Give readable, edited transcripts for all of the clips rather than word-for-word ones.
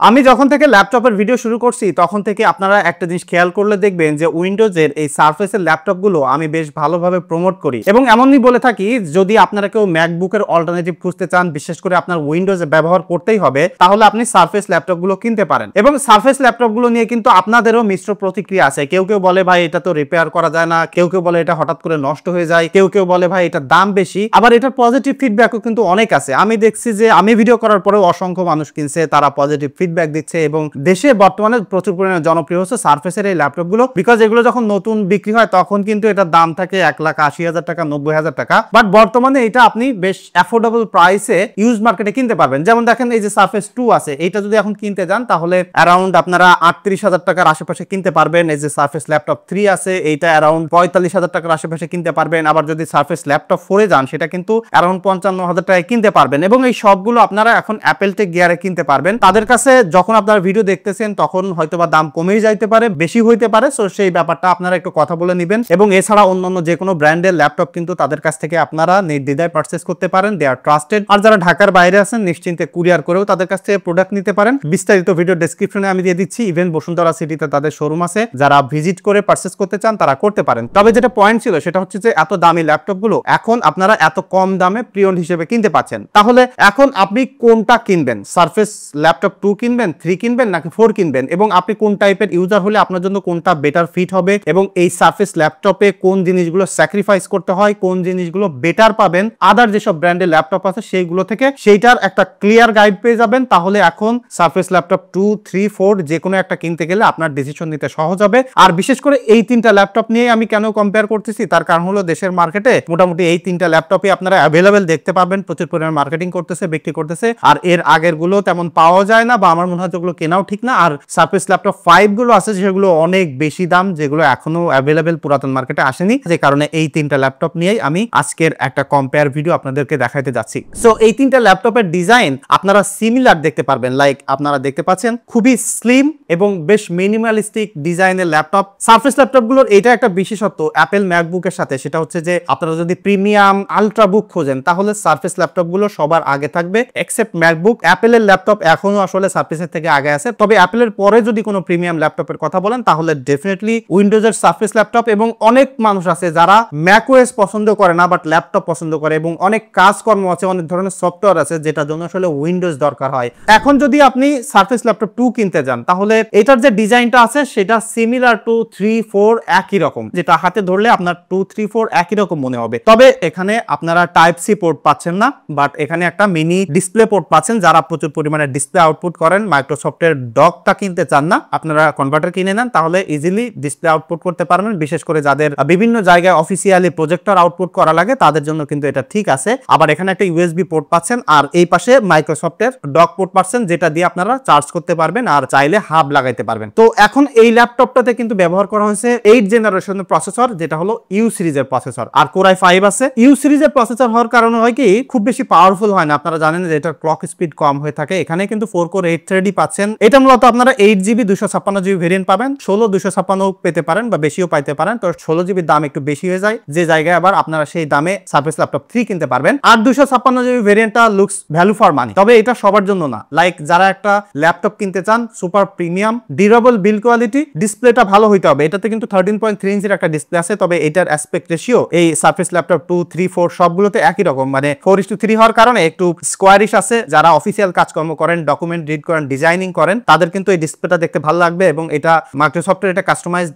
আমি যখন থেকে ল্যাপটপের ভিডিও শুরু করছি তখন থেকে আপনারা একটা জিনিস খেয়াল করলে দেখবেন যে উইন্ডোজের এই সারফেসের ল্যাপটপগুলো আমি বেশ ভালোভাবে প্রমোট করি এবং এমনই বলে থাকি যদি আপনারা কেউ ম্যাকবুকের অল্টারনেটিভ খুঁজতে চান, বিশেষ করে আপনার উইন্ডোজে ব্যবহার করতেই হবে, তাহলে আপনি সারফেস ল্যাপটপগুলো কিনতে পারেন। এবং সারফেস ল্যাপটপগুলো নিয়ে কিন্তু আপনাদেরও মিশ্র প্রতিক্রিয়া আছে। কেউ কেউ বলে ভাই এটা তো রিপেয়ার করা যায় না, কেউ কেউ বলে এটা হঠাৎ করে নষ্ট হয়ে যায়, কেউ কেউ বলে ভাই এটার দাম বেশি, আবার এটার পজিটিভ ফিডব্যাকও কিন্তু অনেক আছে। আমি দেখছি যে আমি ভিডিও করার পরেও অসংখ্য মানুষ কিনছে, তারা পজিটিভ ফিডব্যাক দিচ্ছে এবং দেশে বর্তমানে প্রচুর পরিমাণে জনপ্রিয় হচ্ছে সারফেসের এই ল্যাপটপগুলো। বিকজ এগুলো যখন নতুন বিক্রি হয় তখন কিন্তু এটার দাম থাকে 1,80,000 টাকা, 90,000 টাকা, বাট বর্তমানে এটা আপনি বেশ অ্যাফোর্ডেবল প্রাইসে ইউজ মার্কেটে কিনতে পারবেন। যেমন দেখেন এই যে সারফেস 2 আছে, এটা যদি এখন কিনতে যান তাহলে অ্যারাউন্ড আপনারা 38,000 টাকার আশেপাশে কিনতে পারবেন। এই যে সারফেস ল্যাপটপ 3 আছে, এইটা অ্যারাউন্ড 45,000 টাকার আশেপাশে কিনতে পারবেন। আবার যদি সারফেস ল্যাপটপ 4 এ যান সেটা কিন্তু অ্যারাউন্ড 55,000 টাকায় কিনতে পারবেন। এবং এই সবগুলো আপনারা এখন অ্যাপেল টেক গিয়ারে কিনতে পারবেন। তাদের কাছে যখন আপনারা ভিডিও দেখতেছেন তখন হয়তোবা দাম কমেই যাইতে পারে, বেশি হইতে পারে, সো সেই ব্যাপারটা আপনারা একটু কথা বলে নেবেন। এবং এছাড়া অন্যান্য যে কোনো ব্র্যান্ডের ল্যাপটপ কিন্তু তাদের কাছ থেকে আপনারা নির্দ্বিধায় পারচেজ করতে পারেন। দে আর ট্রাস্টেড। আর যারা ঢাকার বাইরে আছেন নিশ্চিন্তে কুরিয়ার করেও তাদের কাছ থেকে প্রোডাক্ট নিতে পারেন। বিস্তারিত ভিডিও ডেসক্রিপশনে আমি দিয়ে দিচ্ছি। ইভেন বসুন্ধরা সিটিতে তাদের শোরুম আছে, যারা ভিজিট করে পারচেজ করতে চান তারা করতে পারেন। তবে যেটা পয়েন্ট ছিল সেটা হচ্ছে যে এত দামি ল্যাপটপগুলো এখন আপনারা এত কম দামে প্রিয়ন হিসেবে কিনতে পাচ্ছেন। তাহলে এখন আপনি কোনটা কিনবেন? সারফেস ল্যাপটপ 2 কিনবেন, 3 কিনবেন নাকি 4 কিনবেন? এবং আপনি কোন টাইপের ইউজার হলে আপনার জন্য কোনটা বেটার ফিট হবে এবং এই সারফেস ল্যাপটপে কোন জিনিসগুলো স্যাক্রিফাইস করতে হয়, কোন জিনিসগুলো বেটার পাবেন আদার যেসব ব্র্যান্ডের ল্যাপটপ আছে সেইগুলো থেকে, সেইটার একটা ক্লিয়ার গাইড পেয়ে যাবেন। তাহলে এখন সারফেস ল্যাপটপ 2, 3, 4 যে কোনো একটা কিনতে গেলে আপনার ডিসিশন নিতে সহজ হবে। আর বিশেষ করে এই তিনটা ল্যাপটপ নিয়ে আমি কেন কম্পেয়ার করতেছি তার কারণ হলো দেশের মার্কেটে মোটামুটি এই তিনটা ল্যাপটপই আপনারা অ্যাভেলেবেল দেখতে পাবেন, প্রচুর পরিমাণে মার্কেটিং করতেছে, বিক্রি করতেছে। আর এর আগের গুলো তেমন পাওয়া যায় না বা আমার মনে হয় যেগুলো কেনাও ঠিক না। আর সারফেস ল্যাপটপ 5 গুলো আছে যেগুলো অনেক বেশি দাম, যেগুলো এখনো অ্যাভেলেবেল পুরাতন মার্কেটে আসেনি। যে কারণে এই তিনটা ল্যাপটপ নিয়েই আমি আজকের একটা কম্পেয়ার ভিডিও আপনাদেরকে দেখাইতে যাচ্ছি। সো এই তিনটা ল্যাপটপের ডিজাইন আপনারা সিমিলার দেখতে পারবেন। লাইক আপনারা দেখতে পাচ্ছেন খুবই স্লিম এবং বেশ মিনিমালিস্টিক ডিজাইনের ল্যাপটপ। সারফেস ল্যাপটপগুলোর এটা একটা বিশেষত্ব অ্যাপেল ম্যাকবুকের সাথে, সেটা হচ্ছে যে আপনারা যদি প্রিমিয়াম আলট্রা বুক খোঁজেন তাহলে সারফেস ল্যাপটপগুলো সবার আগে থাকবে এক্সেপ্ট ম্যাকবুক। অ্যাপেলের ল্যাপটপ এখনো আসলে সারফেসের থেকে আগে আছে। তবে অ্যাপেলের পরে যদি কোনো প্রিমিয়াম ল্যাপটপের কথা বলেন তাহলে ডেফিনেটলি উইন্ডোজের সারফেস ল্যাপটপ। এবং অনেক মানুষ আছে যারা ম্যাকওএস পছন্দ করে না বাট ল্যাপটপ পছন্দ করে, এবং অনেক কাজকর্ম আছে, অনেক ধরনের সফটওয়্যার আছে যেটার জন্য আসলে উইন্ডোজ দরকার হয়। এখন যদি আপনি সারফেস ল্যাপটপ 2 কিনতে যান তাহলে এটার যে ডিজাইনটা আছে সেটা সিমিলার টু 3, 4 একই রকম, যেটা হাতে ধরলে আপনার 2, 3, 4 একই রকম মনে হবে। তবে এখানে আপনারা টাইপ সি পোর্ট পাচ্ছেন না, বাট এখানে একটা মিনি ডিসপ্লে পোর্ট পাচ্ছেন। যারা প্রচুর পরিমাণে ডিসপ্লে আউটপুট করেন, মাইক্রোসফটের ডকটা কিনতে চান না, আপনারা কনভার্টার কিনে নেন, তাহলে ইজিলি ডিসপ্লে আউটপুট করতে পারবেন। বিশেষ করে যাদের বিভিন্ন জায়গায় অফিসিয়ালি প্রজেক্টর আউটপুট করা লাগে তাদের জন্য কিন্তু এটা ঠিক আছে। আবার এখানে একটা ইউএসবি পোর্ট পাচ্ছেন, আর এই পাশে মাইক্রোসফটের ডক পোর্ট পাচ্ছেন যেটা দিয়ে আপনারা চার্জ করতে পারবেন আর চাইলে হাব লাগাইতে পারবেন। তো এখন এই ল্যাপটপটাতে কিন্তু ব্যবহার করা হয়েছে 8th জেনারেশনের প্রসেসর, যেটা হলো ইউ সিরিজের প্রসেসর, আর কোর i5 আছে। ইউ সিরিজের প্রসেসর হওয়ার কারণে হয় কি খুব বেশি পাওয়ারফুল হয় না, আপনারা জানেন যে এটা ক্লক স্পিড কম হয়ে থাকে। এখানে কিন্তু 4 কোর 8 থ্রেডই পাচ্ছেন। এটা মূলত আপনারা 8GB 256GB ভেরিয়েন্ট পাবেন, 16 256 পেতে পারেন বা বেশিও পাইতে পারেন। তো 16GB দাম একটু বেশি হয়ে যায়, যে জায়গায় আবার আপনারা সেই দামে সারফেস ল্যাপটপ 3 কিনতে পারবেন। আর 256GB ভেরিয়েন্টটা লুকস ভ্যালু ফর মানি। তবে এটা সবার জন্য না। লাইক যারা একটা ল্যাপটপ কিনতে চান super premium, durable build quality, ডিসপ্লেটা ভালো হইতে হবে। এটাতে কিন্তু 13.3 ইঞ্চির একটা ডিসপ্লে আছে। তবে এটার অ্যাসপেক্ট রেশিও এই সারফেস ল্যাপটপ 2, 3, 4 সবগুলোতে একই রকম, মানে 4:3 হওয়ার কারণে একটু স্কোয়ারিশ আছে। যারা অফিসিয়াল কাজকর্ম করেন, ডকুমেন্ট রিড করেন, ডিজাইনিং করেন, তাদের কিন্তু এই ডিসপ্লেটা দেখতে ভালো লাগবে। এবং এটা মাইক্রোসফটের এটা কাস্টমাইজ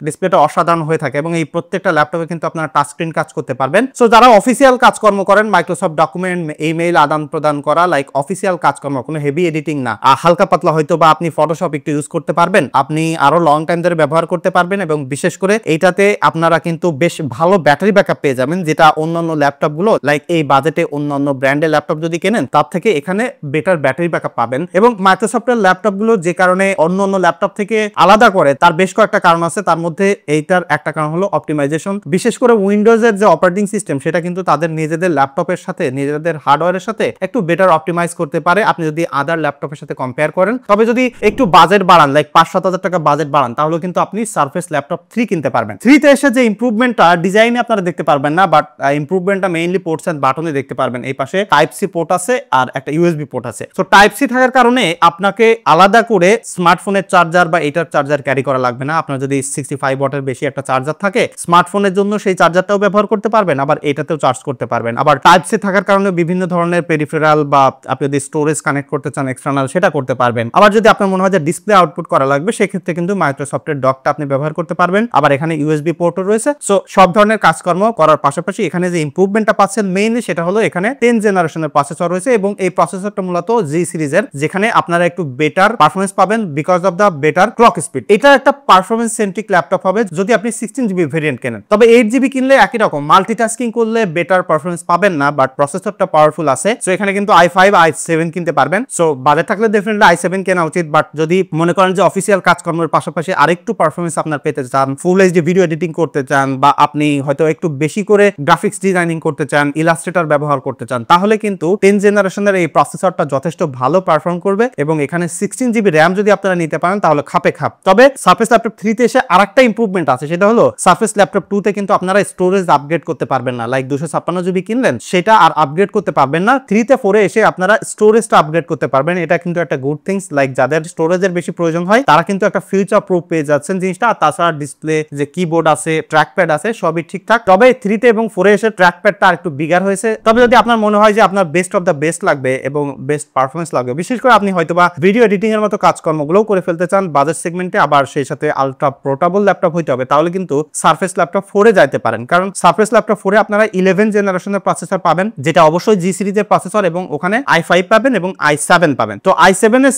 ডিসপ্লেটা অসাধারণ হয়ে থাকে। এবং এই প্রত্যেকটা ল্যাপটপে কিন্তু আপনারা টাচ স্ক্রিন কাজ করতে পারবেন। সো যারা অফিসিয়াল কাজকর্ম করেন, মাইক্রোসফট ডকুমেন্ট, ইমেইল আদান প্রদান করা, লাইক অফিসিয়াল কাজকর্ম, কোনো হেভি এডিটিং না, হালকা পাতলা হয়তো বা আপনি ফটোশপ একটু ইউজ করতে পারবেন, আপনি আরো লং টাইম ধরে ব্যবহার করতে পারবেন। এবং বিশেষ করে এইটাতে আপনারা কিন্তু বেশ ভালো ব্যাটারি ব্যাকআপ পেয়ে যাবেন, যেটা অন্যান্য ল্যাপটপ গুলো লাইক এই বাজেটে অন্যান্য ব্র্যান্ডের ল্যাপটপ যদি কেনেন তার থেকে এখানে বেটার ব্যাটারি ব্যাকআপ পাবেন। এবং মাইক্রোসফটের ল্যাপটপ গুলো যে কারণে অন্যান্য ল্যাপটপ থেকে আলাদা করে তার বেশ কয়েকটা কারণ আছে। তার মধ্যে এইটার একটা কারণ হলো অপটিমাইজেশন। বিশেষ করে উইন্ডোজের যে অপারেটিং সিস্টেম সেটা কিন্তু তাদের নিজেদের ল্যাপটপের সাথে, নিজেদের হার্ডওয়্যারের সাথে একটু বেটার অপটিমাইজ করতে পারে আপনি যদি আদার ল্যাপটপের সাথে কম্পেয়ার করেন। তবে যদি একটু বাজেট বাড়ান, লাইক 5-7 হাজার টাকা বাজেট বাড়ান, তাহলে কিন্তু আপনি সারফেস ল্যাপটপ 3 কিনতে পারবেন। 3 তে এসে যে ইমপ্রুভমেন্টটা ডিজাইনে আপনারা দেখতে পারবেন না, বাট ইমপ্রুভমেন্টটা মেইনলি পোর্টস এন্ড বাটনে দেখতে পারবেন। এই পাশে টাইপ সি পোর্ট আছে আর একটা ইউএসবি পোর্ট আছে। সো টাইপ সি থাকার কারণে আপনাকে আলাদা করে স্মার্টফোনের চার্জার বা এটার চার্জার ক্যারি করা লাগবে না। আপনার যদি 65 ওয়াটের বেশি একটা চার্জার থাকে, স্মার্টফোনের জন্য সেই চার্জারটাও ব্যবহার করতে পারবেন, আবার এটাতেও চার্জ করতে পারবেন। আবার টাইপ সি থাকার কারণে বিভিন্ন ধরনের পেরিফেরাল বা আপনি যদি স্টোরেজ কানেক্ট করতে চান এক্সটার্নাল, সেটা করতে পারবেন। আবার যদি আপনার মনে হয় যে ডিসপ্লে আউটপুট করা লাগবে, সেক্ষেত্রে কিন্তু মাইক্রোসফটের ডকটা আপনি ব্যবহার করতে পারবেন। আবার এখানে ইউএসবি পোর্টও রয়েছে। সো সব ধরনের কাজকর্ম করার পাশাপাশি এখানে যে ইমপ্রুভমেন্টটা পাচ্ছেন মেইনলি সেটা হলো এখানে 10 জেনারেশনের প্রসেসর রয়েছে, এবং এই প্রসেসরটা মূলত জি সিরিজের, যেখানে আপনারা একটু বেটার পারফরমেন্স পাবেন because of the better clock speed. এটা একটা পারফরমেন্স সেন্ট্রিক ল্যাপটপ হবে যদি আপনি 16GB ভেরিয়েন্ট কেনেন। তবে 8GB কিনলে একই রকম মাল্টিটাস্কিং করলে বেটার পারফরমেন্স পাবেন না, বাট প্রসেসরটা পাওয়ারফুল আছে। সো এখানে কিন্তু i5 i7 কিনতে পারবেন। সো বাজেট থাকলে ডেফিনেটলি i7 কেনা উচিত, বাট যদি মনে করেন যে অফিসিয়াল কাজকর্মের পাশাপাশি আরেকটু পারফরমেন্স আপনার পেতে চান, ফুল এইচডি ভিডিও এডিটিং করতে চান, বা আপনি হয়তো একটু বেশি করে গ্রাফিক্স ডিজাইনিং করতে চান, ইলাস্ট্রেটর ব্যবহার করতে চান, তাহলে কিন্তু 10 জেনারেশনের এই প্রসেসরটা যথেষ্ট ভালো পারফর্ম করবে। এবং এখানে 16GB র্যাম যদি আপনারা নিতে পারেন তাহলে খাপে খাপ। তবে সারফেস ল্যাপটপ 3 তে এসে আরেকটা ইমপ্রুভমেন্ট আছে, সেটা হলো সারফেস ল্যাপটপ 2 তে কিন্তু আপনারা স্টোরেজ আপগ্রেড করতে পারবেন না। লাইক 256GB কিনলেন, সেটা আর আপগ্রেড করতে পারবেন না। 3 তে 4 এ এসে আপনারা স্টোরেজটা আপগ্রেড করতে পারবেন। এটা কিন্তু একটা গুড থিংস। লাইক যাদের স্টোরেজের বেশি প্রয়োজন হয় তারা কিন্তু একটা ফিউচার প্রুফ পেয়ে যাচ্ছেন জিনিসটা। আর তাছাড়া ডিসপ্লে, যে কিবোর্ড আছে, ট্র্যাকপ্যাড আছে, সবই ঠিকঠাক। তবে 3 তে এবং 4 এ এসে ট্র্যাকপ্যাডটা আরেকটু বিগার হয়েছে। তবে যদি আপনার মনে হয় যে আপনার বেস্ট অফ দ্য বেস্ট লাগবে এবং বেস্ট পারফরমেন্স লাগবে, বিশেষ করে আপনি হয়তোবা ভিডিও এডিটিং এর মতো কাজকর্মগুলোও করে ফেলতে চান বাজেট সেগমেন্টে, আবার সেই সাথে আলট্রা পোর্টেবল ল্যাপটপ হইতে হবে, তাহলে কিন্তু সারফেস ল্যাপটপ 4 এ যাইতে পারেন। কারণ সারফেস ল্যাপটপ 4 এ আপনারা 11 জেনারেশনের প্রসেসর পাবেন, যেটা অবশ্যই জি সিরিজের প্রসেসর, এবং ওখানে i5 পাবেন এবং i7 পাবেন। তো i7 এর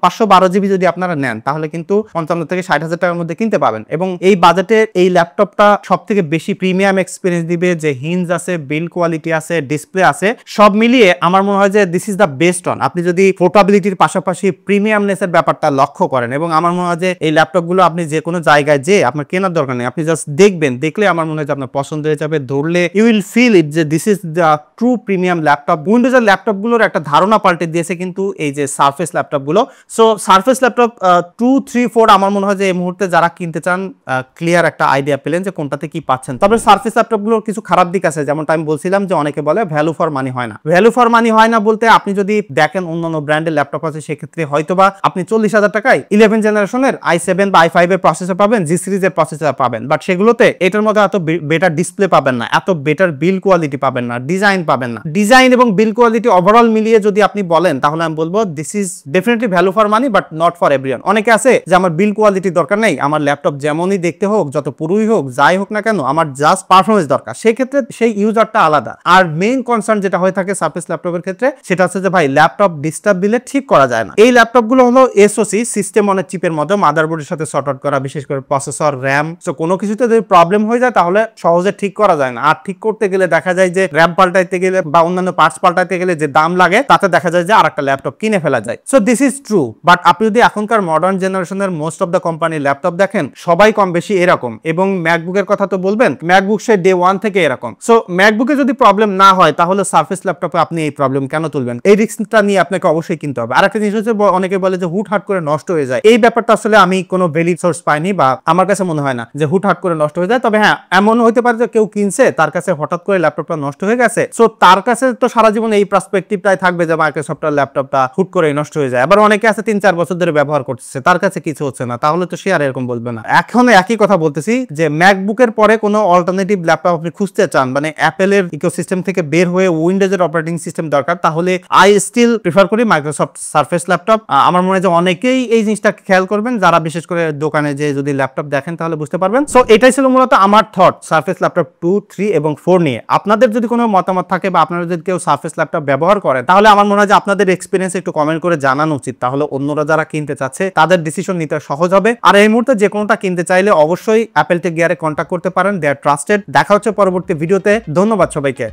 512GB যদি আপনারা নেন তাহলে কিন্তু 55 থেকে 60,000 টাকার মধ্যে কিনতে পাবেন। এবং এই বাজেটে এই ল্যাপটপটা সবথেকে বেশি প্রিমিয়াম এক্সপেরিয়েন্স দিবে, যে হিঞ্জ আছে, বিল্ড কোয়ালিটি আছে, ডিসপ্লে আছে, সব মিলিয়ে আমার মনে হয় যে this is the best on. আপনি যদি পোর্টেবিলিটির পাশাপাশি প্রিমিয়ামনেসের ব্যাপারটা লক্ষ্য করেন, এবং আমার মনে হয় যে এই ল্যাপটপগুলো আপনি যে কোনো জায়গায় যে আপনার কেনার দরকার নেই, আপনি জাস্ট দেখবেন, দেখলে আমার মনে হয় যে আপনার পছন্দ হয়ে যাবে, ধরলে ইউ উইল ফিল ইট যে this is the true premium laptop. উইন্ডোজের ল্যাপটপগুলোর একটা ধারণা পাল্টে দিয়েছে কিন্তু এই যে সারফেস ল্যাপটপগুলো। সো সারফেস ল্যাপটপ 2, 3, 4 আমার মনে হয় যে এই মুহূর্তে যারা কিনতে চান ক্লিয়ার একটা আইডিয়া পেলেন যে কোনটাতে কি পাচ্ছেন। তবে সারফেস ল্যাপটপগুলোর কিছু খারাপ দিক আছে, যেমনটা আমি বলছিলাম যে অনেকে বলে ভ্যালু ফর মানি হয় না। ভ্যালু ফর মানি হয় না বলতে আপনি যদি দেখেন অন্যান্য ব্র্যান্ডের ল্যাপটপ আছে, সেক্ষেত্রে হয়তোবা আপনি 40,000 টাকায় 11 জেনারেশনের i7 বা i5 এর প্রসেসর পাবেন, জি সিরিজের প্রসেসর পাবেন, বাট সেগুলোতে এটার মধ্যে এত বেটার ডিসপ্লে পাবেন না, এত বেটার বিল্ড কোয়ালিটি পাবেন না, ডিজাইন পাবেন না। ডিজাইন এবং বিল্ড কোয়ালিটি ওভারঅল মিলিয়ে যদি আপনি বলেন তাহলে আমি বলবো this is definitely value for money, but not for everyone. অনেকে আছে যে আমার বিল্ড কোয়ালিটি দরকার নেই, আমার ল্যাপটপ যেমনই দেখতে হোক, যত পুরোই হোক, যাই হোক না কেন, আমার জাস্ট পারফরমেন্স দরকার। সেই ক্ষেত্রে সেই ইউজারটা আলাদা। আর মেইন কনসার্ন যেটা হয়ে থাকে সারফেস ল্যাপটপের ক্ষেত্রে, সেটা হচ্ছে যে ভাই ল্যাপটপ ডিস্টার্ব দিলে ঠিক করা যায় না। এই ল্যাপটপগুলো হলো এসওসি সিস্টেম অন এ চিপের মধ্যে মাদারবোর্ডের সাথে সর্ট আউট করা, বিশেষ করে প্রসেসর, র্যাম। সো কোনো কিছুতে যদি প্রবলেম হয়ে যায় তাহলে সহজে ঠিক করা যায় না। আর ঠিক করতে গেলে দেখা যায় যে র্যাম পাল্টাইতে গেলে বা অন্যান্য পার্টস পাল্টাইতে গেলে যে দাম লাগে, তাতে দেখা যায় যে আরেকটা ল্যাপটপ কিনে ফেলা যায়। So this is true. But আপনি যদি এখনকার মডার্ন জেনারেশনের মোস্ট অফ দ্য কোম্পানির ল্যাপটপ দেখেন, সবাই কম বেশি এরকম। এবং ম্যাকবুকের কথা তো বলবেন, ম্যাকবুক সে ডে 1 থেকে এরকম। সো ম্যাকবুকে যদি প্রবলেম না হয় তাহলে সারফেস ল্যাপটপে আপনি এই প্রবলেম কেন তুলবেন? এই রিস্কটা নিয়ে আপনাকে অবশ্যই কিনতে হবে। আর একটা জিনিস হচ্ছে অনেকে বলে যে হুটহাট করে নষ্ট হয়ে যায়। এই ব্যাপারটা আসলে আমি কোনো ভ্যালিড সোর্স পাইনি, বা আমার কাছে মনে হয় না যে হুটহাট করে নষ্ট হয়ে যায়। তবে হ্যাঁ, এমন হতে পারে যে কেউ কিনছে, তার কাছে হঠাৎ করে ল্যাপটপটা নষ্ট হয়ে গেছে। সো তার কাছে তো সারা জীবন এই পার্সপেক্টিভটাই থাকবে যে মাইক্রোসফটের ল্যাপটপটা হুট করে নষ্ট হয়ে যায়। আবার অনেকে আছে 3-4 বছর ধরে ব্যবহার করতেছে, তার কাছে কিছু হচ্ছে না, তাহলে তো সে আর এরকম বলবে না। এখন একই কথা বলতেছি যে ম্যাকবুকের পরে কোনো অল্টারনেটিভ ল্যাপটপ আপনি খুঁজতে চান, মানে অ্যাপেলের ইকোসিস্টেম থেকে বের হয়ে উইন্ডোজের অপারেটিং সিস্টেম দরকার, তাহলে আই স্টিল প্রিফার করি মাইক্রোসফট সারফেস ল্যাপটপ। আমার মনে হয় যে অনেকেই এই জিনিসটা খেয়াল করবেন, যারা বিশেষ করে দোকানে যে যদি ল্যাপটপ দেখেন তাহলে বুঝতে পারবেন। সো এটাই ছিল মূলত আমার থট সারফেস ল্যাপটপ 2, 3 এবং 4 নিয়ে। আপনাদের যদি কোনো মতামত থাকে বা আপনারা যদি কেউ সারফেস ল্যাপটপ ব্যবহার করেন, তাহলে আমার মনে হয় যে আপনাদের এক্সপিরিয়েন্স একটু কমেন্ট করে জানানো উচিত। তাহলে অন্যরা যারা কিনতে চাচ্ছে তাদের ডিসিশন নিতে সহজ হবে। আর এই মুহূর্তে যে কোনোটা কিনতে চাইলে অবশ্যই অ্যাপেল টেক গিয়ারে কন্ট্যাক্ট করতে পারেন। দে আর ট্রাস্টেড। দেখা হচ্ছে পরবর্তী ভিডিওতে। ধন্যবাদ সবাইকে।